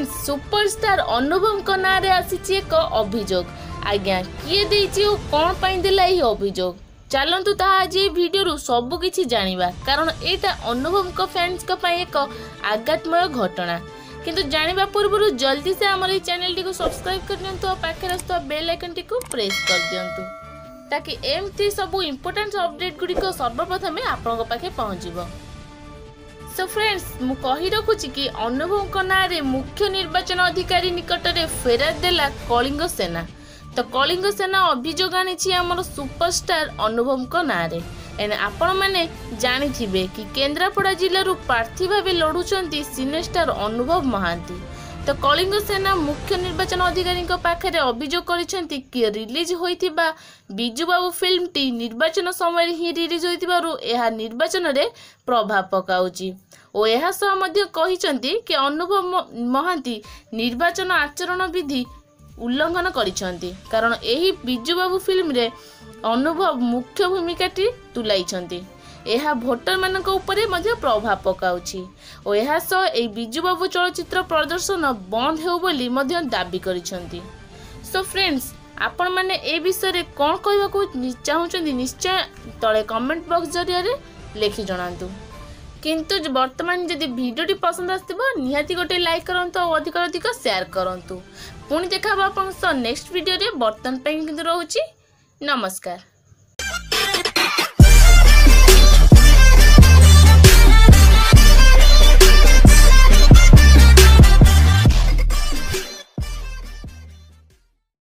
Friends superstar अनुभव नारे आसी एक अभियोग आज्ञा किए देइछि ओ कोन पई देला ई अभियोग चलतु ता आज ये वीडियो सब किछि जानिबा कारण एटा अनुभव को फैंस को पई एक आघातमय घटना किंतु जानिबा पूर्व जल्दी से हमर ई चैनल टी को सब्सक्राइब कर दियंतु और पाखे रस्तो बेल आइकन टी को प्रेस कर दियंतु ताकि एमती सब इंपोर्टेंट अपडेट गुडी को सर्वप्रथम आपन पाखे पहुंचीबो। सो फ्रेंड्स मु कहि रखुछि कि अनुभव को नारे मुख्य निर्वाचन अधिकारी निकट रे फेरार देला कलिंग सेना तो कलिंग सेना अभियोग आनी आमर सुपरस्टार अनुभव को नारे एने आपण माने जानिथिबे कि केन्द्रापड़ा जिल्लारू प्रार्थी भाव लड़ुचंती सिनेस्टार अनुभव महांती तो कलिंग सेना मुख्य निर्वाचन अधिकारी पाखे अभियोग करिसेंती कि रिलीज होइथिबा बिजू बाबू फिल्म टी निर्वाचन समय ही रिलीज होइथिबारु एहा निर्वाचन रे प्रभाव पकाउची और एहा सह मध्य कहिसेंती कि अनुभव महांती निर्वाचन आचरण विधि उल्लंघन करिसेंती कारण एही बिजू बाबू फिल्म रे अनुभव मुख्य भूमिका टी तुलाइछंती एहा भोटर मानक उपरे मध्य प्रभाव पकाउची और एहा सह ए बिजू बाबू चलचित्र प्रदर्शन बंद हेउ बोली मध्य दाबी करिसेंती। सो फ्रेंड्स आपण माने ए विषय रे कोन कहबा को चाहुचंती निश्चय तळे कमेंट बॉक्स जरिया रे लेखि जणांतु किंतु वर्तमान जदि वीडियो पसंद आसथिबो निहाती गोटे लाइक करंतु और अधिक शेयर करंतु पुणी देखा आपन नेक्स्ट वीडियो रे बर्तन पे किंतु रहउची नमस्कार।